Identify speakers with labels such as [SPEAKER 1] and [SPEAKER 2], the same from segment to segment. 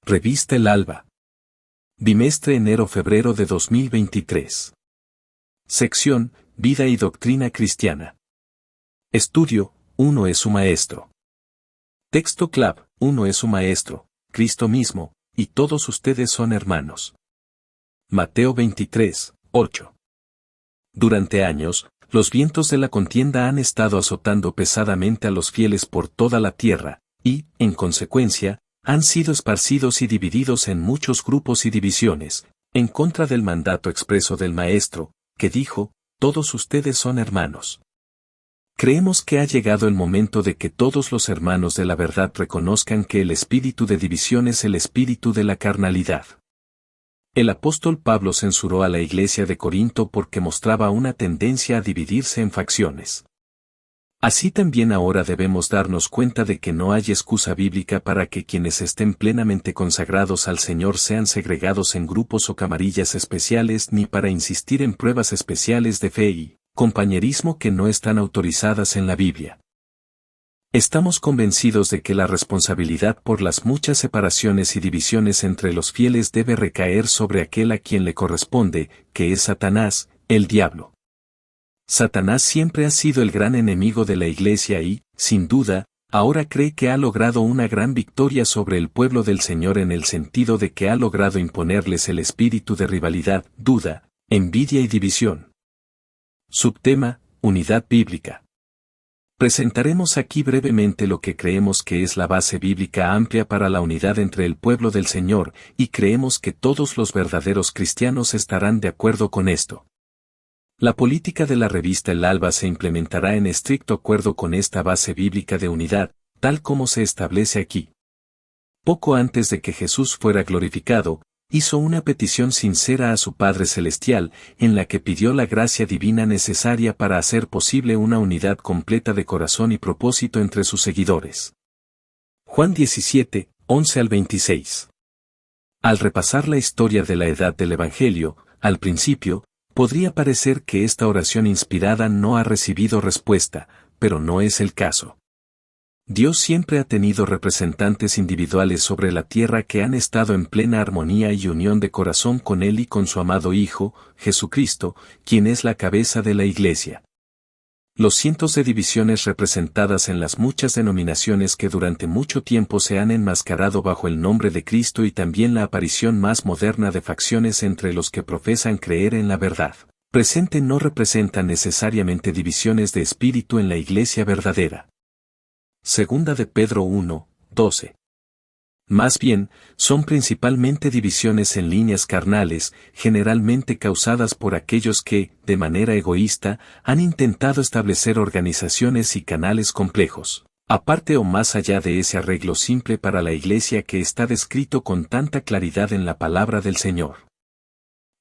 [SPEAKER 1] Revista El Alba. Bimestre enero-febrero de 2023. Sección, Vida y Doctrina Cristiana. Estudio, uno es su Maestro. Texto clave, uno es su Maestro, Cristo mismo, y todos ustedes son hermanos. Mateo 23, 8. Durante años, los vientos de la contienda han estado azotando pesadamente a los fieles por toda la tierra, y, en consecuencia, han sido esparcidos y divididos en muchos grupos y divisiones, en contra del mandato expreso del Maestro, que dijo, todos ustedes son hermanos. Creemos que ha llegado el momento de que todos los hermanos de la verdad reconozcan que el espíritu de división es el espíritu de la carnalidad. El apóstol Pablo censuró a la iglesia de Corinto porque mostraba una tendencia a dividirse en facciones. Así también ahora debemos darnos cuenta de que no hay excusa bíblica para que quienes estén plenamente consagrados al Señor sean segregados en grupos o camarillas especiales ni para insistir en pruebas especiales de fe y compañerismo que no están autorizadas en la Biblia. Estamos convencidos de que la responsabilidad por las muchas separaciones y divisiones entre los fieles debe recaer sobre aquel a quien le corresponde, que es Satanás, el diablo. Satanás siempre ha sido el gran enemigo de la Iglesia y, sin duda, ahora cree que ha logrado una gran victoria sobre el pueblo del Señor en el sentido de que ha logrado imponerles el espíritu de rivalidad, duda, envidia y división. Subtema, Unidad Bíblica. Presentaremos aquí brevemente lo que creemos que es la base bíblica amplia para la unidad entre el pueblo del Señor, y creemos que todos los verdaderos cristianos estarán de acuerdo con esto. La política de la revista El Alba se implementará en estricto acuerdo con esta base bíblica de unidad, tal como se establece aquí. Poco antes de que Jesús fuera glorificado, hizo una petición sincera a su Padre Celestial, en la que pidió la gracia divina necesaria para hacer posible una unidad completa de corazón y propósito entre sus seguidores. Juan 17, 11 al 26. Al repasar la historia de la edad del Evangelio, al principio, podría parecer que esta oración inspirada no ha recibido respuesta, pero no es el caso. Dios siempre ha tenido representantes individuales sobre la tierra que han estado en plena armonía y unión de corazón con Él y con su amado Hijo, Jesucristo, quien es la cabeza de la Iglesia. Los cientos de divisiones representadas en las muchas denominaciones que durante mucho tiempo se han enmascarado bajo el nombre de Cristo y también la aparición más moderna de facciones entre los que profesan creer en la verdad presente no representan necesariamente divisiones de espíritu en la Iglesia verdadera. Segunda de Pedro 1, 12. Más bien, son principalmente divisiones en líneas carnales, generalmente causadas por aquellos que, de manera egoísta, han intentado establecer organizaciones y canales complejos, aparte o más allá de ese arreglo simple para la Iglesia que está descrito con tanta claridad en la palabra del Señor.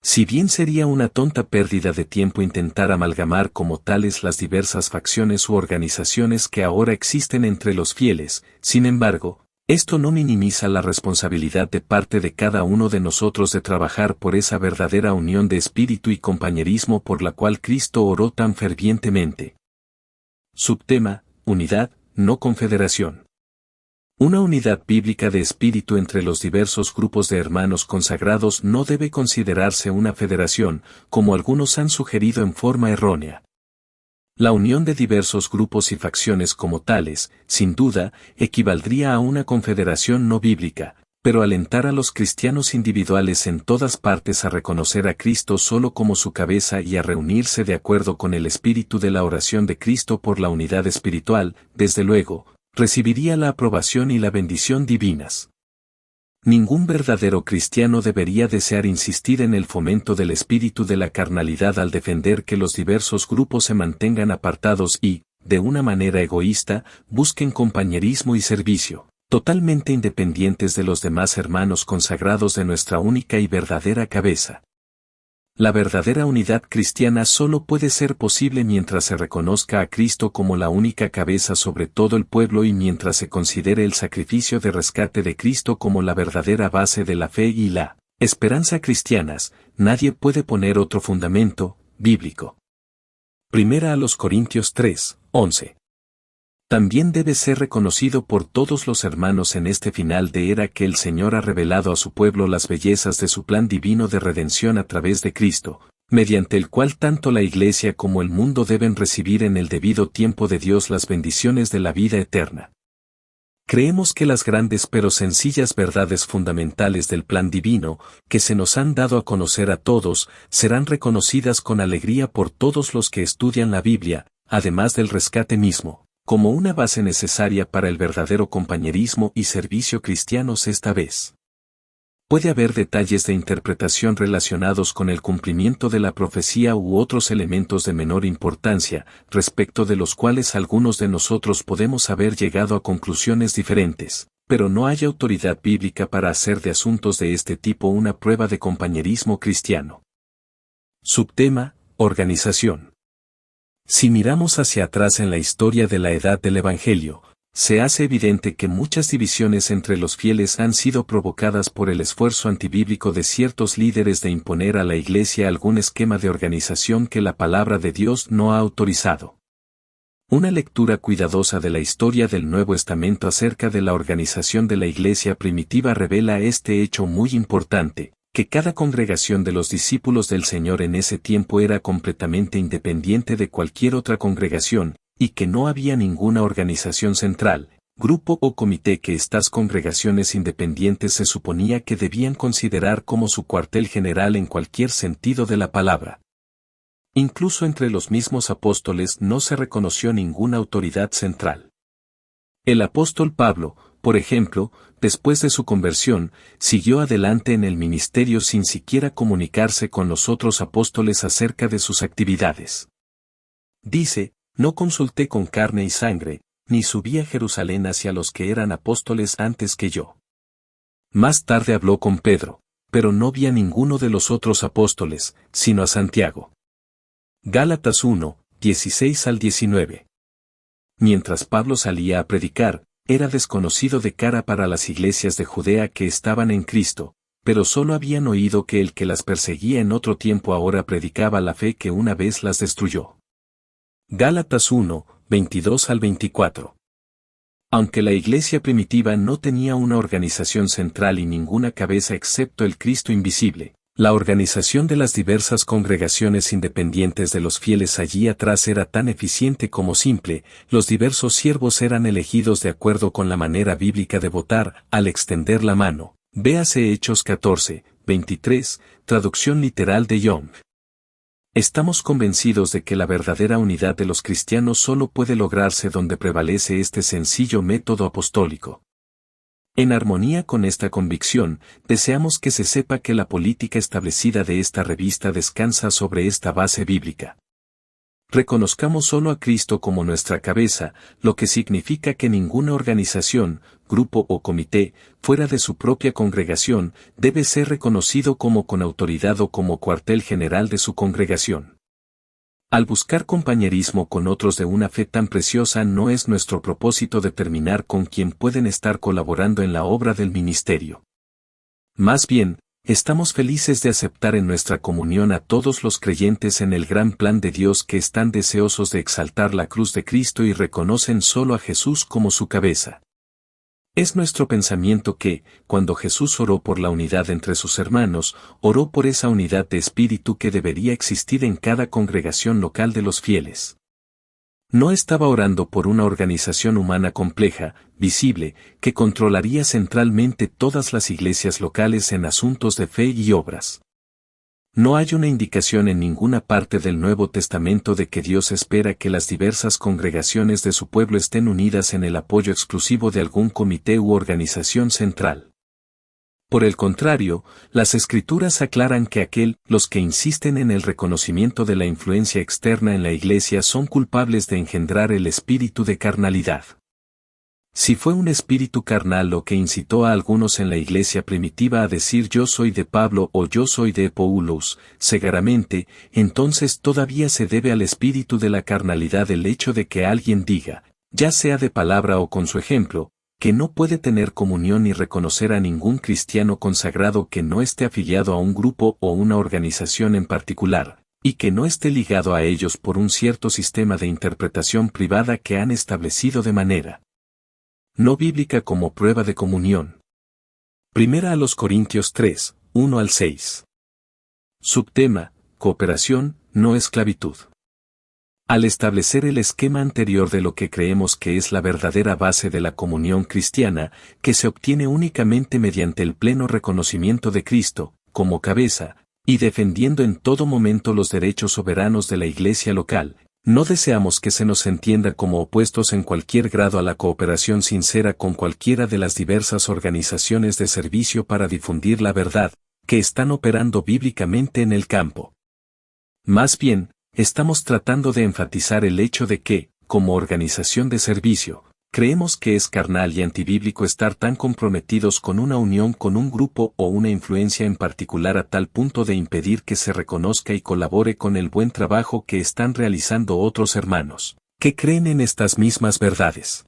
[SPEAKER 1] Si bien sería una tonta pérdida de tiempo intentar amalgamar como tales las diversas facciones u organizaciones que ahora existen entre los fieles, sin embargo, esto no minimiza la responsabilidad de parte de cada uno de nosotros de trabajar por esa verdadera unión de espíritu y compañerismo por la cual Cristo oró tan fervientemente. Subtema, Unidad, no confederación. Una unidad bíblica de espíritu entre los diversos grupos de hermanos consagrados no debe considerarse una federación, como algunos han sugerido en forma errónea. La unión de diversos grupos y facciones como tales, sin duda, equivaldría a una confederación no bíblica, pero alentar a los cristianos individuales en todas partes a reconocer a Cristo solo como su cabeza y a reunirse de acuerdo con el espíritu de la oración de Cristo por la unidad espiritual, desde luego, recibiría la aprobación y la bendición divinas. Ningún verdadero cristiano debería desear insistir en el fomento del espíritu de la carnalidad al defender que los diversos grupos se mantengan apartados y, de una manera egoísta, busquen compañerismo y servicio, totalmente independientes de los demás hermanos consagrados de nuestra única y verdadera cabeza. La verdadera unidad cristiana solo puede ser posible mientras se reconozca a Cristo como la única cabeza sobre todo el pueblo y mientras se considere el sacrificio de rescate de Cristo como la verdadera base de la fe y la esperanza cristianas. Nadie puede poner otro fundamento bíblico. Primera a los Corintios 3, 11. También debe ser reconocido por todos los hermanos en este final de era que el Señor ha revelado a su pueblo las bellezas de su plan divino de redención a través de Cristo, mediante el cual tanto la Iglesia como el mundo deben recibir en el debido tiempo de Dios las bendiciones de la vida eterna. Creemos que las grandes pero sencillas verdades fundamentales del plan divino, que se nos han dado a conocer a todos, serán reconocidas con alegría por todos los que estudian la Biblia, además del rescate mismo, como una base necesaria para el verdadero compañerismo y servicio cristianos esta vez. Puede haber detalles de interpretación relacionados con el cumplimiento de la profecía u otros elementos de menor importancia, respecto de los cuales algunos de nosotros podemos haber llegado a conclusiones diferentes, pero no hay autoridad bíblica para hacer de asuntos de este tipo una prueba de compañerismo cristiano. Subtema: Organización. Si miramos hacia atrás en la historia de la edad del Evangelio, se hace evidente que muchas divisiones entre los fieles han sido provocadas por el esfuerzo antibíblico de ciertos líderes de imponer a la Iglesia algún esquema de organización que la palabra de Dios no ha autorizado. Una lectura cuidadosa de la historia del Nuevo Testamento acerca de la organización de la Iglesia primitiva revela este hecho muy importante, que cada congregación de los discípulos del Señor en ese tiempo era completamente independiente de cualquier otra congregación, y que no había ninguna organización central, grupo o comité que estas congregaciones independientes se suponía que debían considerar como su cuartel general en cualquier sentido de la palabra. Incluso entre los mismos apóstoles no se reconoció ninguna autoridad central. El apóstol Pablo, por ejemplo, después de su conversión, siguió adelante en el ministerio sin siquiera comunicarse con los otros apóstoles acerca de sus actividades. Dice: no consulté con carne y sangre, ni subí a Jerusalén hacia los que eran apóstoles antes que yo. Más tarde habló con Pedro, pero no vi a ninguno de los otros apóstoles, sino a Santiago. Gálatas 1, 16 al 19. Mientras Pablo salía a predicar, era desconocido de cara para las iglesias de Judea que estaban en Cristo, pero solo habían oído que el que las perseguía en otro tiempo ahora predicaba la fe que una vez las destruyó. Gálatas 1, 22 al 24. Aunque la iglesia primitiva no tenía una organización central y ninguna cabeza excepto el Cristo invisible, la organización de las diversas congregaciones independientes de los fieles allí atrás era tan eficiente como simple. Los diversos siervos eran elegidos de acuerdo con la manera bíblica de votar, al extender la mano. Véase Hechos 14, 23, traducción literal de Young. Estamos convencidos de que la verdadera unidad de los cristianos solo puede lograrse donde prevalece este sencillo método apostólico. En armonía con esta convicción, deseamos que se sepa que la política establecida de esta revista descansa sobre esta base bíblica. Reconozcamos solo a Cristo como nuestra cabeza, lo que significa que ninguna organización, grupo o comité, fuera de su propia congregación, debe ser reconocido como con autoridad o como cuartel general de su congregación. Al buscar compañerismo con otros de una fe tan preciosa, no es nuestro propósito determinar con quién pueden estar colaborando en la obra del ministerio. Más bien, estamos felices de aceptar en nuestra comunión a todos los creyentes en el gran plan de Dios que están deseosos de exaltar la cruz de Cristo y reconocen solo a Jesús como su cabeza. Es nuestro pensamiento que, cuando Jesús oró por la unidad entre sus hermanos, oró por esa unidad de espíritu que debería existir en cada congregación local de los fieles. No estaba orando por una organización humana compleja, visible, que controlaría centralmente todas las iglesias locales en asuntos de fe y obras. No hay una indicación en ninguna parte del Nuevo Testamento de que Dios espera que las diversas congregaciones de su pueblo estén unidas en el apoyo exclusivo de algún comité u organización central. Por el contrario, las Escrituras aclaran que los que insisten en el reconocimiento de la influencia externa en la iglesia son culpables de engendrar el espíritu de carnalidad. Si fue un espíritu carnal lo que incitó a algunos en la iglesia primitiva a decir yo soy de Pablo o yo soy de Apolos, cegaramente, entonces todavía se debe al espíritu de la carnalidad el hecho de que alguien diga, ya sea de palabra o con su ejemplo, que no puede tener comunión ni reconocer a ningún cristiano consagrado que no esté afiliado a un grupo o una organización en particular, y que no esté ligado a ellos por un cierto sistema de interpretación privada que han establecido de manera no bíblica como prueba de comunión. Primera a los Corintios 3, 1 al 6. Subtema: cooperación, no esclavitud. Al establecer el esquema anterior de lo que creemos que es la verdadera base de la comunión cristiana, que se obtiene únicamente mediante el pleno reconocimiento de Cristo, como cabeza, y defendiendo en todo momento los derechos soberanos de la Iglesia local, no deseamos que se nos entienda como opuestos en cualquier grado a la cooperación sincera con cualquiera de las diversas organizaciones de servicio para difundir la verdad, que están operando bíblicamente en el campo. Más bien, estamos tratando de enfatizar el hecho de que, como organización de servicio, creemos que es carnal y antibíblico estar tan comprometidos con una unión con un grupo o una influencia en particular a tal punto de impedir que se reconozca y colabore con el buen trabajo que están realizando otros hermanos, que creen en estas mismas verdades.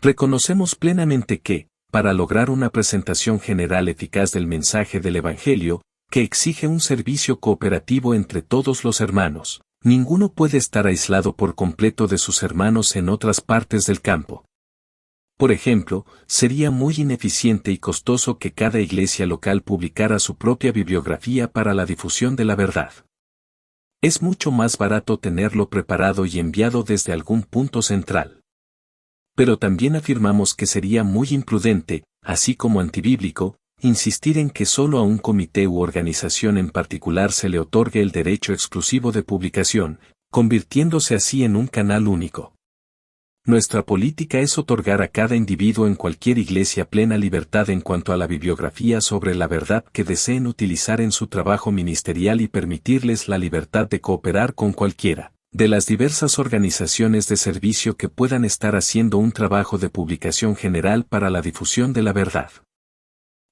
[SPEAKER 1] Reconocemos plenamente que, para lograr una presentación general eficaz del mensaje del Evangelio, que exige un servicio cooperativo entre todos los hermanos, ninguno puede estar aislado por completo de sus hermanos en otras partes del campo. Por ejemplo, sería muy ineficiente y costoso que cada iglesia local publicara su propia bibliografía para la difusión de la verdad. Es mucho más barato tenerlo preparado y enviado desde algún punto central. Pero también afirmamos que sería muy imprudente, así como antibíblico, insistir en que solo a un comité u organización en particular se le otorgue el derecho exclusivo de publicación, convirtiéndose así en un canal único. Nuestra política es otorgar a cada individuo en cualquier iglesia plena libertad en cuanto a la bibliografía sobre la verdad que deseen utilizar en su trabajo ministerial y permitirles la libertad de cooperar con cualquiera de las diversas organizaciones de servicio que puedan estar haciendo un trabajo de publicación general para la difusión de la verdad.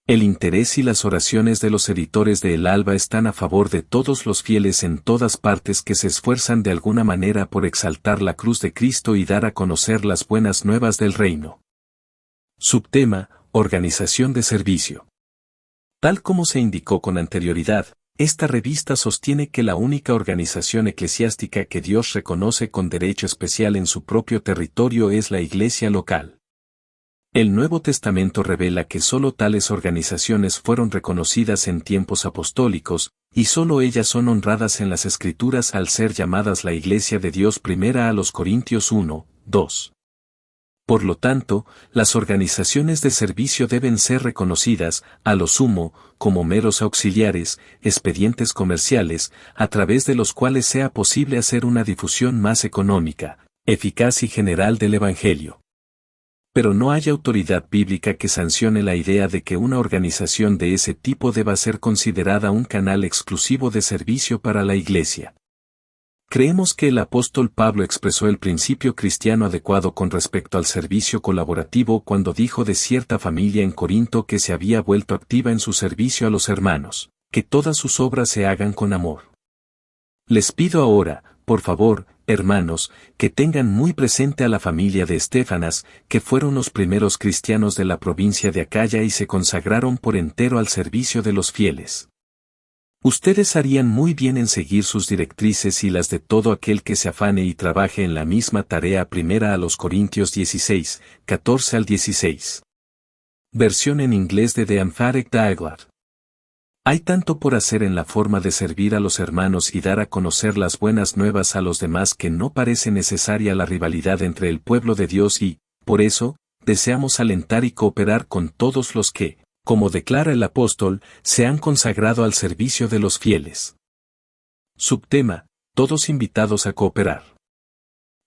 [SPEAKER 1] El interés y las oraciones de los editores de El Alba están a favor de todos los fieles en todas partes que se esfuerzan de alguna manera por exaltar la cruz de Cristo y dar a conocer las buenas nuevas del reino. Subtema: organización de servicio. Tal como se indicó con anterioridad, esta revista sostiene que la única organización eclesiástica que Dios reconoce con derecho especial en su propio territorio es la iglesia local. El Nuevo Testamento revela que solo tales organizaciones fueron reconocidas en tiempos apostólicos, y solo ellas son honradas en las Escrituras al ser llamadas la Iglesia de Dios. Primera a los Corintios 1, 2. Por lo tanto, las organizaciones de servicio deben ser reconocidas, a lo sumo, como meros auxiliares, expedientes comerciales, a través de los cuales sea posible hacer una difusión más económica, eficaz y general del Evangelio. Pero no hay autoridad bíblica que sancione la idea de que una organización de ese tipo deba ser considerada un canal exclusivo de servicio para la Iglesia. Creemos que el apóstol Pablo expresó el principio cristiano adecuado con respecto al servicio colaborativo cuando dijo de cierta familia en Corinto que se había vuelto activa en su servicio a los hermanos, que todas sus obras se hagan con amor. Les pido ahora, por favor, hermanos, que tengan muy presente a la familia de Estéfanas, que fueron los primeros cristianos de la provincia de Acaya y se consagraron por entero al servicio de los fieles. Ustedes harían muy bien en seguir sus directrices y las de todo aquel que se afane y trabaje en la misma tarea. Primera a los Corintios 16, 14 al 16. Versión en inglés de The Ampharic Dialogue. Hay tanto por hacer en la forma de servir a los hermanos y dar a conocer las buenas nuevas a los demás que no parece necesaria la rivalidad entre el pueblo de Dios y, por eso, deseamos alentar y cooperar con todos los que, como declara el apóstol, se han consagrado al servicio de los fieles. Subtema: todos invitados a cooperar.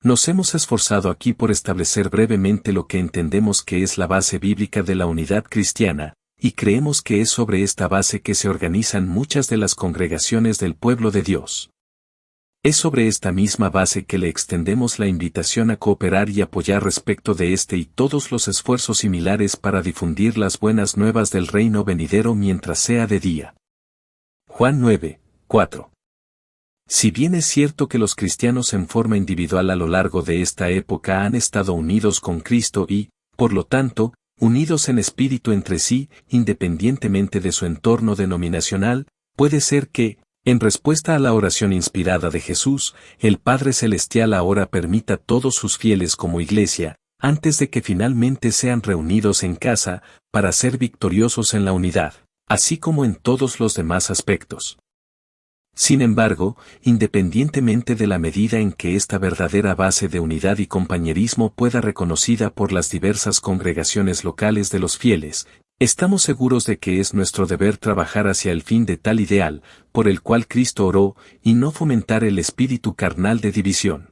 [SPEAKER 1] Nos hemos esforzado aquí por establecer brevemente lo que entendemos que es la base bíblica de la unidad cristiana, y creemos que es sobre esta base que se organizan muchas de las congregaciones del pueblo de Dios. Es sobre esta misma base que le extendemos la invitación a cooperar y apoyar respecto de este y todos los esfuerzos similares para difundir las buenas nuevas del reino venidero mientras sea de día. Juan 9, 4. Si bien es cierto que los cristianos en forma individual a lo largo de esta época han estado unidos con Cristo y, por lo tanto, unidos en espíritu entre sí, independientemente de su entorno denominacional, puede ser que, En respuesta a la oración inspirada de Jesús, el Padre Celestial ahora permita a todos sus fieles como iglesia, antes de que finalmente sean reunidos en casa, para ser victoriosos en la unidad, así como en todos los demás aspectos. Sin embargo, independientemente de la medida en que esta verdadera base de unidad y compañerismo pueda reconocida por las diversas congregaciones locales de los fieles, estamos seguros de que es nuestro deber trabajar hacia el fin de tal ideal, por el cual Cristo oró, y no fomentar el espíritu carnal de división.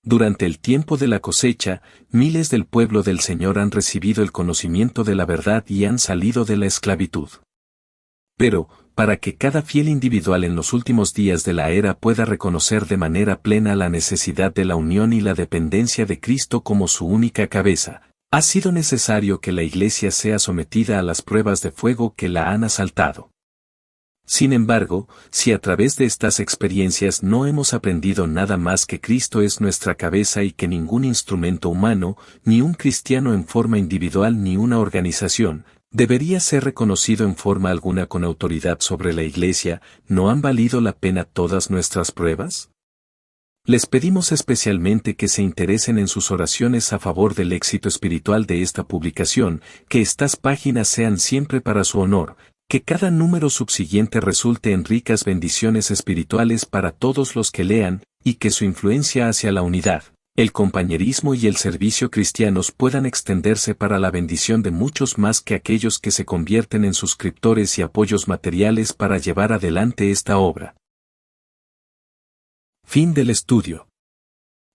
[SPEAKER 1] Durante el tiempo de la cosecha, miles del pueblo del Señor han recibido el conocimiento de la verdad y han salido de la esclavitud. Pero, para que cada fiel individual en los últimos días de la era pueda reconocer de manera plena la necesidad de la unión y la dependencia de Cristo como su única cabeza, ha sido necesario que la Iglesia sea sometida a las pruebas de fuego que la han asaltado. Sin embargo, si a través de estas experiencias no hemos aprendido nada más que Cristo es nuestra cabeza y que ningún instrumento humano, ni un cristiano en forma individual ni una organización, debería ser reconocido en forma alguna con autoridad sobre la Iglesia, ¿no han valido la pena todas nuestras pruebas? Les pedimos especialmente que se interesen en sus oraciones a favor del éxito espiritual de esta publicación, que estas páginas sean siempre para su honor, que cada número subsiguiente resulte en ricas bendiciones espirituales para todos los que lean, y que su influencia hacia la unidad, el compañerismo y el servicio cristianos puedan extenderse para la bendición de muchos más que aquellos que se convierten en suscriptores y apoyos materiales para llevar adelante esta obra. Fin del estudio.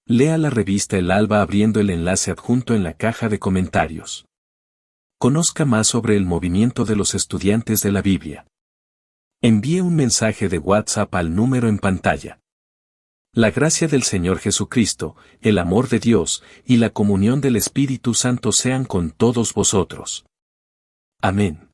[SPEAKER 1] Lea la revista El Alba abriendo el enlace adjunto en la caja de comentarios. Conozca más sobre el movimiento de los estudiantes de la Biblia. Envíe un mensaje de WhatsApp al número en pantalla. La gracia del Señor Jesucristo, el amor de Dios, y la comunión del Espíritu Santo sean con todos vosotros. Amén.